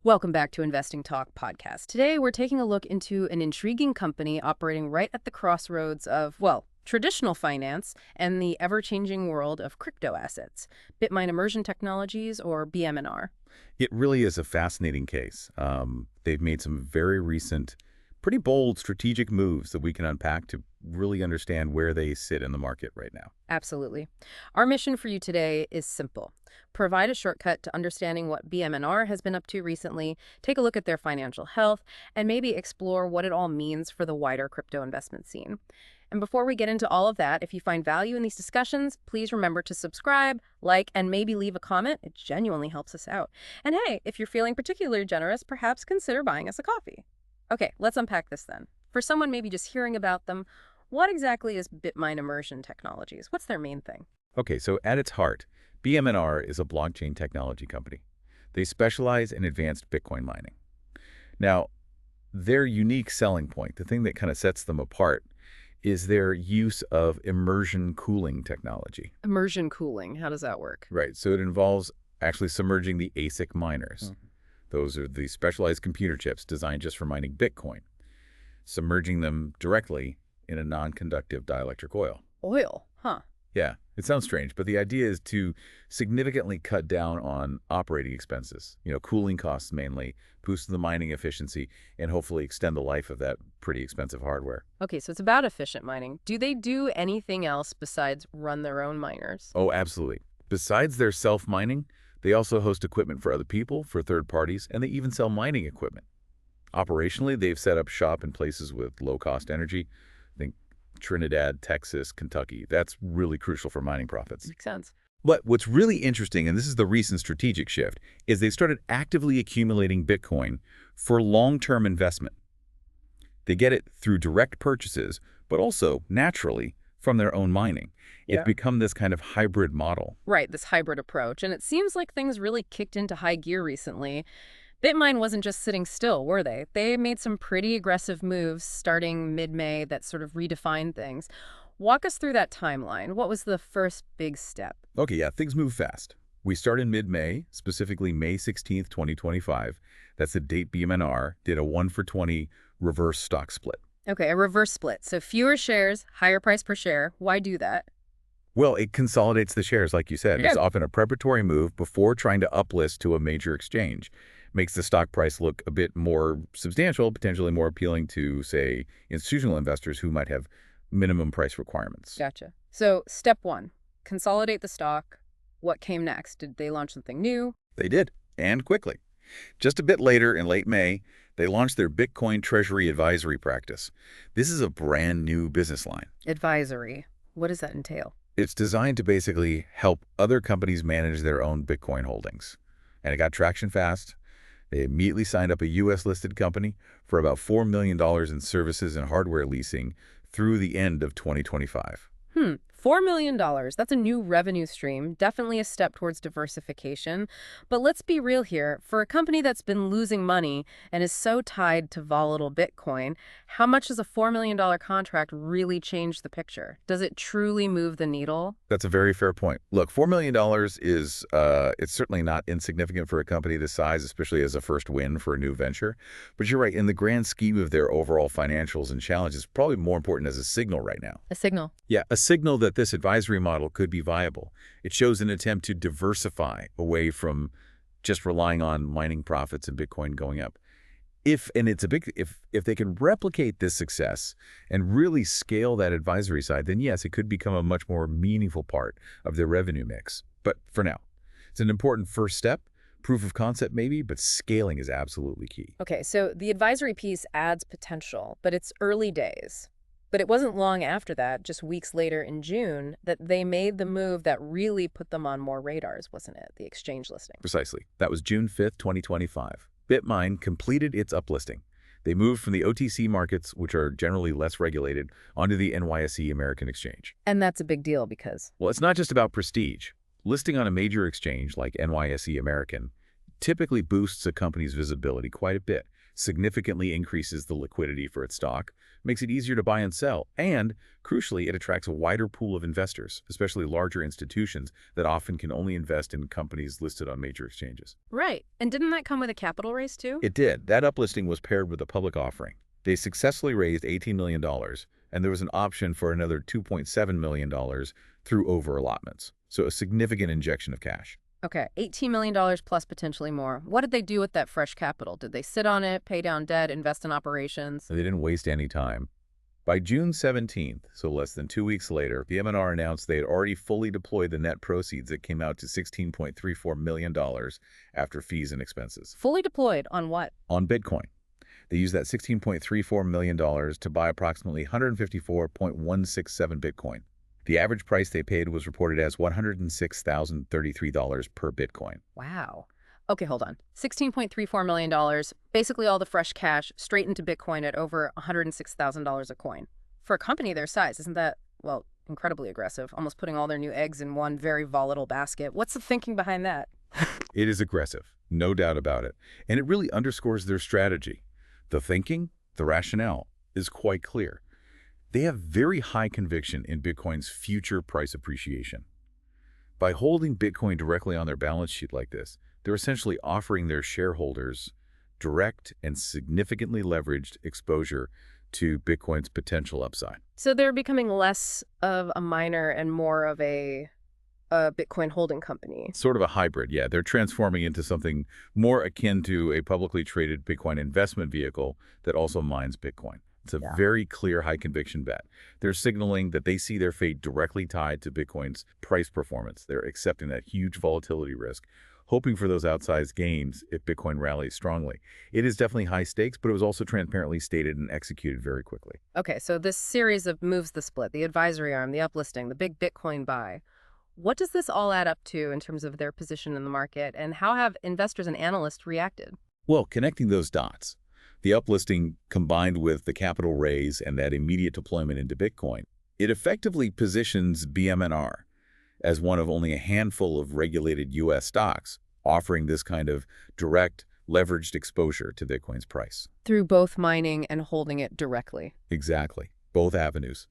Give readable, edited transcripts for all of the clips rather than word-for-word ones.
Welcome back to Investing Talk podcast. Today, we're taking a look into an intriguing company operating right at the crossroads of, well, traditional finance and the ever-changing world of crypto assets, Bitmine Immersion Technologies, or BMNR. It really is a fascinating case. They've made some very recent, pretty bold strategic moves that we can unpack to really understand where they sit in the market right now. Absolutely. Our mission for you today is simple. Provide a shortcut to understanding what BMNR has been up to recently, take a look at their financial health, and maybe explore what it all means for the wider crypto investment scene. And before we get into all of that, if you find value in these discussions, please remember to subscribe, like, and maybe leave a comment. It genuinely helps us out. And hey, if you're feeling particularly generous, perhaps consider buying us a coffee. Okay, let's unpack this then. For someone maybe just hearing about them, what exactly is Bitmine Immersion Technologies? What's their main thing? Okay, so at its heart, BMNR is a blockchain technology company. They specialize in advanced Bitcoin mining. Now, their unique selling point, the thing that kind of sets them apart, is their use of immersion cooling technology. Immersion cooling, how does that work? Right, so it involves actually submerging the ASIC miners. Those are the specialized computer chips designed just for mining Bitcoin, submerging them directly in a non-conductive dielectric oil. Oil, huh? Yeah, it sounds strange, but the idea is to significantly cut down on operating expenses, cooling costs mainly, boost the mining efficiency, and hopefully extend the life of that pretty expensive hardware. Okay, so it's about efficient mining. Do they do anything else besides run their own miners? Oh, absolutely. Besides their self-mining, they also host equipment for other people, for third parties, and they even sell mining equipment. Operationally, they've set up shop in places with low-cost energy. Think Trinidad, Texas, Kentucky. That's really crucial for mining profits. Makes sense. But what's really interesting, and this is the recent strategic shift, is they started actively accumulating Bitcoin for long-term investment. They get it through direct purchases, but also, naturally, from their own mining. It's become this kind of hybrid model. Right, this hybrid approach. And it seems like things really kicked into high gear recently. Bitmine wasn't just sitting still, were they? They made some pretty aggressive moves starting mid-May that sort of redefined things. Walk us through that timeline. What was the first big step? Okay, yeah, things move fast. We start in mid-May, specifically May 16th, 2025. That's the date BMNR did a 1-for-20 reverse stock split. Okay, a reverse split. So fewer shares, higher price per share. Why do that? Well, it consolidates the shares, like you said. It's often a preparatory move before trying to uplist to a major exchange. Makes the stock price look a bit more substantial, potentially more appealing to, say, institutional investors who might have minimum price requirements. Gotcha. So step one, consolidate the stock. What came next? Did they launch something new? They did, and quickly. Just a bit later, in late May, they launched their Bitcoin Treasury Advisory practice. This is a brand new business line. Advisory. What does that entail? It's designed to basically help other companies manage their own Bitcoin holdings. And it got traction fast. They immediately signed up a U.S.-listed company for about $4 million in services and hardware leasing through the end of 2025. $4 million. That's a new revenue stream, definitely a step towards diversification. But let's be real here. For a company that's been losing money and is so tied to volatile Bitcoin, how much does a $4 million contract really change the picture? Does it truly move the needle? That's a very fair point. Look, $4 million is it's certainly not insignificant for a company this size, especially as a first win for a new venture. But you're right, in the grand scheme of their overall financials and challenges, probably more important as a signal right now. A signal. Yeah, a signal that this advisory model could be viable. It shows an attempt to diversify away from just relying on mining profits and Bitcoin going up. If they can replicate this success and really scale that advisory side, then yes, it could become a much more meaningful part of their revenue mix. But for now, it's an important first step. Proof of concept maybe, but scaling is absolutely key. Okay, so the advisory piece adds potential, but it's early days. But it wasn't long after that, just weeks later in June, that they made the move that really put them on more radars, wasn't it? The exchange listing. Precisely. That was June 5th, 2025. Bitmine completed its uplisting. They moved from the OTC markets, which are generally less regulated, onto the NYSE American Exchange. And that's a big deal because... Well, it's not just about prestige. Listing on a major exchange like NYSE American typically boosts a company's visibility quite a bit, significantly increases the liquidity for its stock, makes it easier to buy and sell, and, crucially, it attracts a wider pool of investors, especially larger institutions that often can only invest in companies listed on major exchanges. Right. And didn't that come with a capital raise too? It did. That uplisting was paired with a public offering. They successfully raised $18 million, and there was an option for another $2.7 million through over-allotments, so a significant injection of cash. Okay, $18 million plus potentially more. What did they do with that fresh capital? Did they sit on it, pay down debt, invest in operations? They didn't waste any time. By June 17th, so less than 2 weeks later, BMNR announced they had already fully deployed the net proceeds that came out to $16.34 million after fees and expenses. Fully deployed on what? On Bitcoin. They used that $16.34 million to buy approximately 154.167 Bitcoin. The average price they paid was reported as $106,033 per Bitcoin. Wow. Okay, hold on. $16.34 million, basically all the fresh cash straight into Bitcoin at over $106,000 a coin. For a company their size, isn't that, well, incredibly aggressive, almost putting all their new eggs in one very volatile basket? What's the thinking behind that? It is aggressive, no doubt about it. And it really underscores their strategy. The thinking, the rationale, is quite clear. They have very high conviction in Bitcoin's future price appreciation. By holding Bitcoin directly on their balance sheet like this, they're essentially offering their shareholders direct and significantly leveraged exposure to Bitcoin's potential upside. So they're becoming less of a miner and more of a Bitcoin holding company. Sort of a hybrid, yeah. They're transforming into something more akin to a publicly traded Bitcoin investment vehicle that also mines Bitcoin. It's a very clear, high-conviction bet. They're signaling that they see their fate directly tied to Bitcoin's price performance. They're accepting that huge volatility risk, hoping for those outsized gains if Bitcoin rallies strongly. It is definitely high stakes, but it was also transparently stated and executed very quickly. Okay, so this series of moves, the split, the advisory arm, the uplisting, the big Bitcoin buy, what does this all add up to in terms of their position in the market, and how have investors and analysts reacted? Well, connecting those dots, the uplisting combined with the capital raise and that immediate deployment into Bitcoin, it effectively positions BMNR as one of only a handful of regulated U.S. stocks offering this kind of direct, leveraged exposure to Bitcoin's price. Through both mining and holding it directly. Exactly. Both avenues.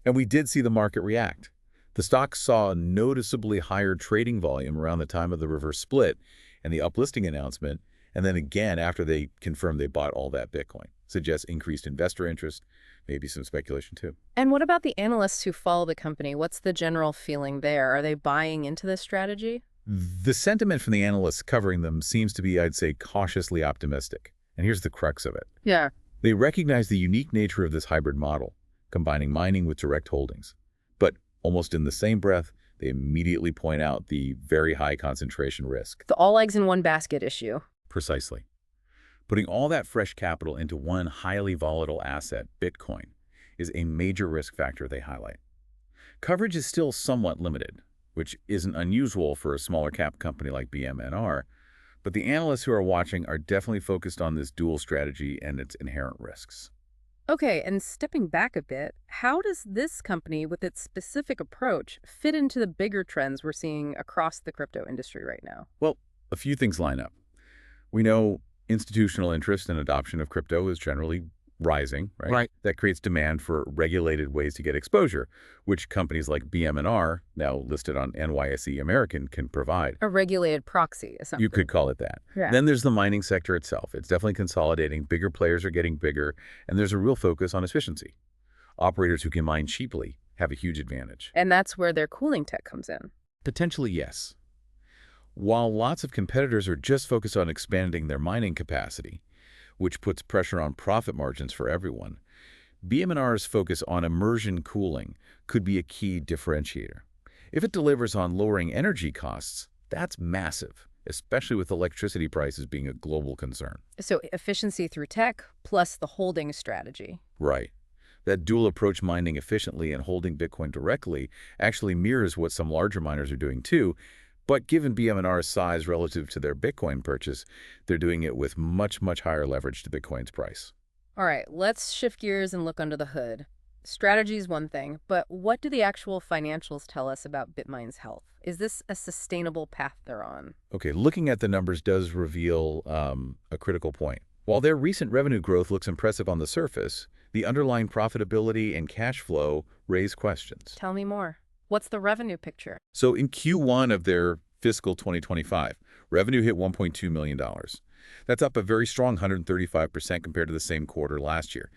And we did see the market react. The stock saw a noticeably higher trading volume around the time of the reverse split and the uplisting announcement, and then again after they confirmed they bought all that Bitcoin. Suggests increased investor interest, maybe some speculation too. And what about the analysts who follow the company? What's the general feeling there? Are they buying into this strategy? The sentiment from the analysts covering them seems to be, I'd say, cautiously optimistic. And here's the crux of it. Yeah. They recognize the unique nature of this hybrid model, combining mining with direct holdings. But almost in the same breath, they immediately point out the very high concentration risk. The all eggs in one basket issue. Precisely. Putting all that fresh capital into one highly volatile asset, Bitcoin, is a major risk factor they highlight. Coverage is still somewhat limited, which isn't unusual for a smaller cap company like BMNR, but the analysts who are watching are definitely focused on this dual strategy and its inherent risks. Okay, and stepping back a bit, how does this company with its specific approach fit into the bigger trends we're seeing across the crypto industry right now? Well, a few things line up. We know institutional interest and adoption of crypto is generally rising, right? Right. That creates demand for regulated ways to get exposure, which companies like BMNR, now listed on NYSE American, can provide. A regulated proxy, essentially. You could call it that. Yeah. Then there's the mining sector itself. It's definitely consolidating. Bigger players are getting bigger, and there's a real focus on efficiency. Operators who can mine cheaply have a huge advantage. And that's where their cooling tech comes in. Potentially, yes. While lots of competitors are just focused on expanding their mining capacity, which puts pressure on profit margins for everyone, BMNR's focus on immersion cooling could be a key differentiator. If it delivers on lowering energy costs, that's massive, especially with electricity prices being a global concern. So efficiency through tech plus the holding strategy. Right. That dual approach, mining efficiently and holding Bitcoin directly, actually mirrors what some larger miners are doing too. But given BMNR's size relative to their Bitcoin purchase, they're doing it with much, much higher leverage to Bitcoin's price. All right, let's shift gears and look under the hood. Strategy is one thing, but what do the actual financials tell us about Bitmine's health? Is this a sustainable path they're on? Okay, looking at the numbers does reveal a critical point. While their recent revenue growth looks impressive on the surface, the underlying profitability and cash flow raise questions. Tell me more. What's the revenue picture? So in Q1 of their fiscal 2025, revenue hit $1.2 million. That's up a very strong 135% compared to the same quarter last year.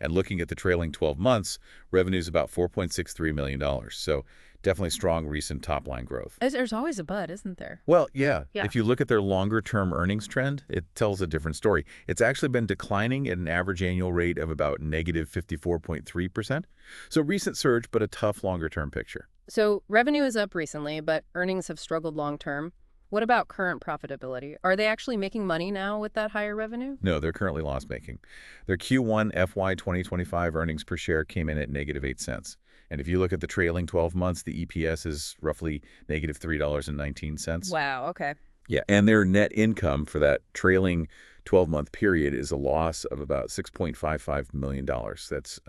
And looking at the trailing 12 months, revenue is about $4.63 million. So definitely strong recent top-line growth. There's always a but, isn't there? Well, yeah. Yeah. If you look at their longer-term earnings trend, it tells a different story. It's actually been declining at an average annual rate of about negative 54.3%. So recent surge, but a tough longer-term picture. So revenue is up recently, but earnings have struggled long term. What about current profitability? Are they actually making money now with that higher revenue? No, they're currently loss-making. Their Q1 FY 2025 earnings per share came in at negative 8 cents. And if you look at the trailing 12 months, the EPS is roughly negative $3.19. Wow, okay. Yeah, and their net income for that trailing 12-month period is a loss of about $6.55 million. That's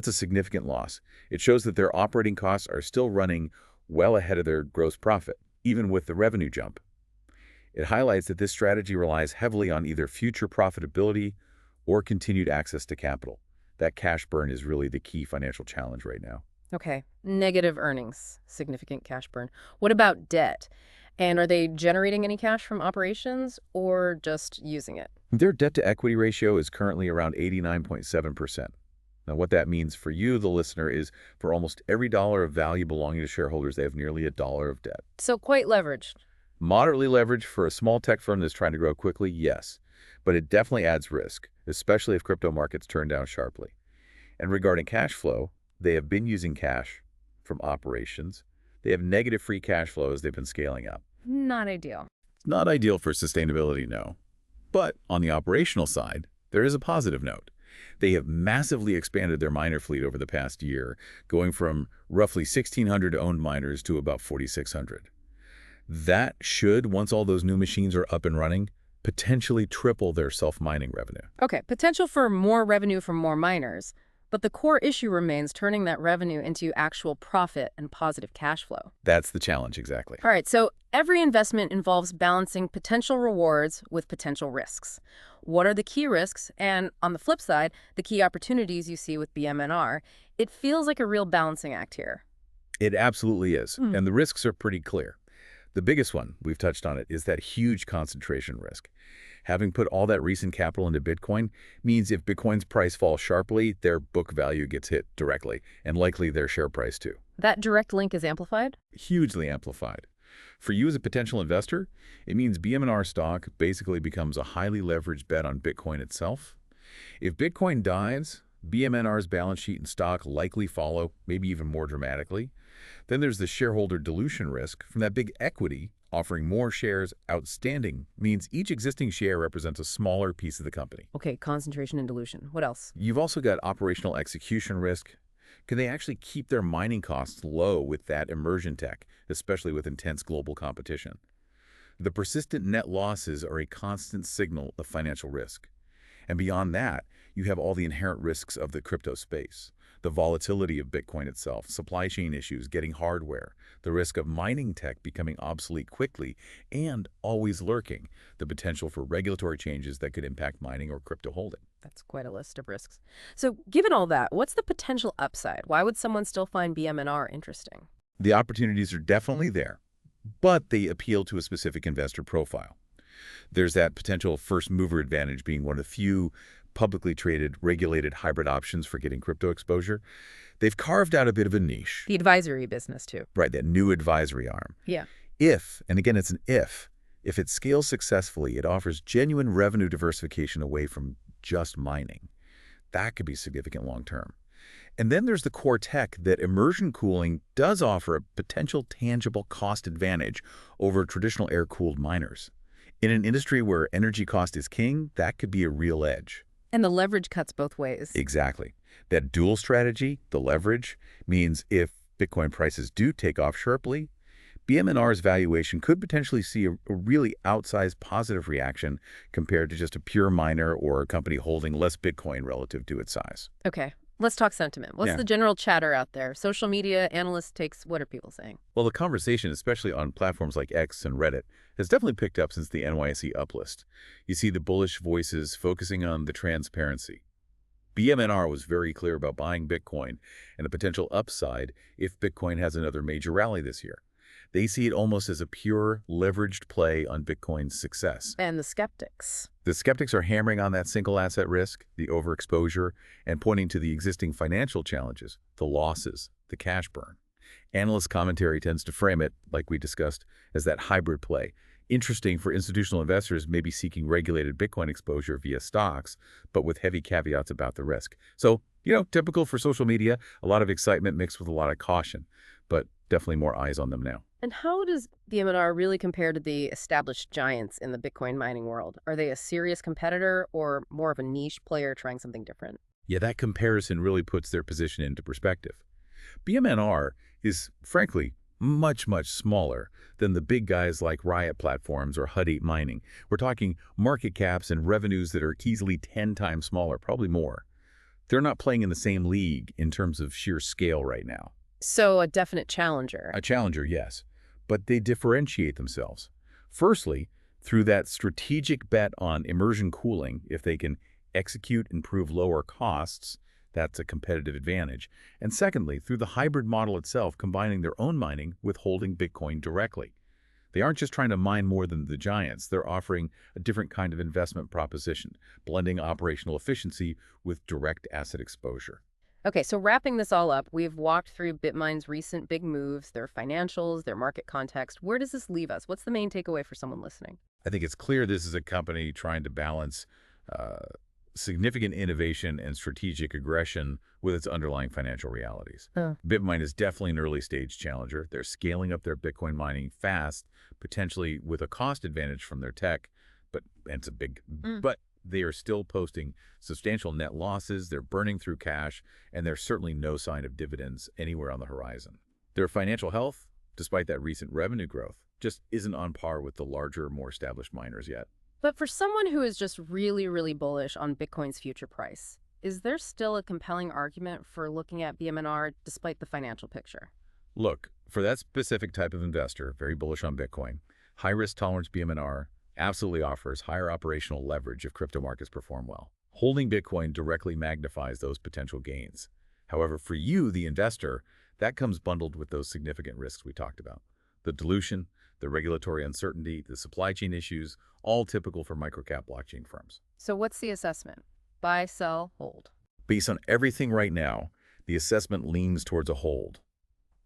a significant loss. It shows that their operating costs are still running well ahead of their gross profit, even with the revenue jump. It highlights that this strategy relies heavily on either future profitability or continued access to capital. That cash burn is really the key financial challenge right now. Okay. Negative earnings, significant cash burn. What about debt? And are they generating any cash from operations or just using it? Their debt-to-equity ratio is currently around 89.7%. Now, what that means for you, the listener, is for almost every dollar of value belonging to shareholders, they have nearly a dollar of debt. So quite leveraged. Moderately leveraged for a small tech firm that's trying to grow quickly, yes. But it definitely adds risk, especially if crypto markets turn down sharply. And regarding cash flow, they have been using cash from operations. They have negative free cash flow as they've been scaling up. Not ideal. It's not ideal for sustainability, no. But on the operational side, there is a positive note. They have massively expanded their miner fleet over the past year, going from roughly 1,600 owned miners to about 4,600. That should, once all those new machines are up and running, potentially triple their self-mining revenue. Okay, potential for more revenue from more miners. But the core issue remains turning that revenue into actual profit and positive cash flow. That's the challenge, exactly. All right, so every investment involves balancing potential rewards with potential risks. What are the key risks? And on the flip side, the key opportunities you see with BMNR. It feels like a real balancing act here. It absolutely is. And the risks are pretty clear. The biggest one, we've touched on it, is that huge concentration risk. Having put all that recent capital into Bitcoin means if Bitcoin's price falls sharply, their book value gets hit directly, and likely their share price too. That direct link is amplified? Hugely amplified. For you as a potential investor, it means BMNR stock basically becomes a highly leveraged bet on Bitcoin itself. If Bitcoin dies, BMNR's balance sheet and stock likely follow, maybe even more dramatically. Then there's the shareholder dilution risk from that big equity. Offering more shares outstanding means each existing share represents a smaller piece of the company. Okay, concentration and dilution. What else? You've also got operational execution risk. Can they actually keep their mining costs low with that immersion tech, especially with intense global competition? The persistent net losses are a constant signal of financial risk. And beyond that, you have all the inherent risks of the crypto space. The volatility of Bitcoin itself, supply chain issues, getting hardware, the risk of mining tech becoming obsolete quickly, and always lurking, the potential for regulatory changes that could impact mining or crypto holding. That's quite a list of risks. So given all that, what's the potential upside? Why would someone still find BMNR interesting? The opportunities are definitely there, but they appeal to a specific investor profile. There's that potential first mover advantage being one of the few publicly traded, regulated hybrid options for getting crypto exposure. They've carved out a bit of a niche. The advisory business, too. Right, that new advisory arm. Yeah. If, and again, it's an if it scales successfully, it offers genuine revenue diversification away from just mining. That could be significant long term. And then there's the core tech that immersion cooling does offer a potential tangible cost advantage over traditional air-cooled miners. In an industry where energy cost is king, that could be a real edge. And the leverage cuts both ways. Exactly. That dual strategy, the leverage, means if Bitcoin prices do take off sharply, BMNR's valuation could potentially see a really outsized positive reaction compared to just a pure miner or a company holding less Bitcoin relative to its size. Okay. Let's talk sentiment. What's Yeah. the general chatter out there? Social media, analyst takes, what are people saying? Well, the conversation, especially on platforms like X and Reddit, has definitely picked up since the NYSE uplist. You see the bullish voices focusing on the transparency. BMNR was very clear about buying Bitcoin and the potential upside if Bitcoin has another major rally this year. They see it almost as a pure, leveraged play on Bitcoin's success. And the skeptics. The skeptics are hammering on that single asset risk, the overexposure, and pointing to the existing financial challenges, the losses, the cash burn. Analyst commentary tends to frame it, like we discussed, as that hybrid play. Interesting for institutional investors maybe seeking regulated Bitcoin exposure via stocks, but with heavy caveats about the risk. So, typical for social media, a lot of excitement mixed with a lot of caution, but definitely more eyes on them now. And how does BMNR really compare to the established giants in the Bitcoin mining world? Are they a serious competitor or more of a niche player trying something different? Yeah, that comparison really puts their position into perspective. BMNR is, frankly, much, much smaller than the big guys like Riot Platforms or Hut 8 Mining. We're talking market caps and revenues that are easily 10 times smaller, probably more. They're not playing in the same league in terms of sheer scale right now. So a definite challenger. A challenger, yes, but they differentiate themselves. Firstly, through that strategic bet on immersion cooling. If they can execute and prove lower costs, that's a competitive advantage. And secondly, through the hybrid model itself, combining their own mining with holding Bitcoin directly. They aren't just trying to mine more than the giants. They're offering a different kind of investment proposition, blending operational efficiency with direct asset exposure. Okay, so wrapping this all up, we've walked through Bitmine's recent big moves, their financials, their market context. Where does this leave us? What's the main takeaway for someone listening? I think it's clear this is a company trying to balance uh, significant innovation and strategic aggression with its underlying financial realities. Bitmine is definitely an early-stage challenger. They're scaling up their Bitcoin mining fast, potentially with a cost advantage from their tech, and it's a big, but they are still posting substantial net losses, they're burning through cash, and there's certainly no sign of dividends anywhere on the horizon. Their financial health, despite that recent revenue growth, just isn't on par with the larger, more established miners yet. But for someone who is just really, really bullish on Bitcoin's future price, is there still a compelling argument for looking at BMNR despite the financial picture? Look, for that specific type of investor, very bullish on Bitcoin, high-risk tolerance BMNR absolutely offers higher operational leverage if crypto markets perform well. Holding Bitcoin directly magnifies those potential gains. However, for you, the investor, that comes bundled with those significant risks we talked about. The dilution, the regulatory uncertainty, the supply chain issues, all typical for microcap blockchain firms. So what's the assessment? Buy, sell, hold. Based on everything right now, the assessment leans towards a hold.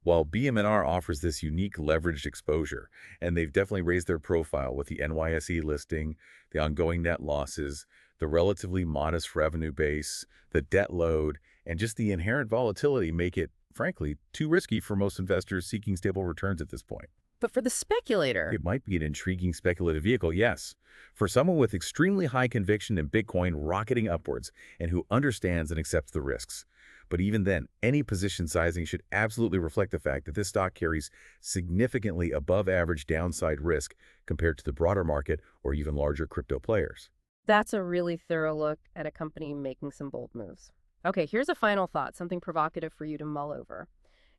While BMNR offers this unique leveraged exposure, and they've definitely raised their profile with the NYSE listing, the ongoing net losses, the relatively modest revenue base, the debt load, and just the inherent volatility make it, frankly, too risky for most investors seeking stable returns at this point. But for the speculator, It might be an intriguing speculative vehicle, yes. For someone with extremely high conviction in Bitcoin rocketing upwards and who understands and accepts the risks. But even then, any position sizing should absolutely reflect the fact that this stock carries significantly above average downside risk compared to the broader market or even larger crypto players. that's a really thorough look at a company making some bold moves. Okay, here's a final thought, something provocative for you to mull over.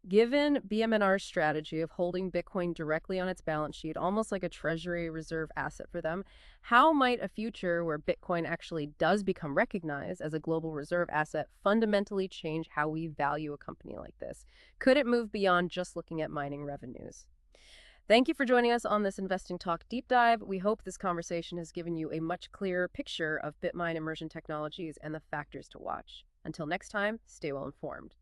Given BMNR's strategy of holding Bitcoin directly on its balance sheet, almost like a treasury reserve asset for them, how might a future where Bitcoin actually does become recognized as a global reserve asset fundamentally change how we value a company like this? Could it move beyond just looking at mining revenues? Thank you for joining us on this Investing Talk deep dive. We hope this conversation has given you a much clearer picture of Bitmine Immersion technologies and the factors to watch. Until next time, stay well informed.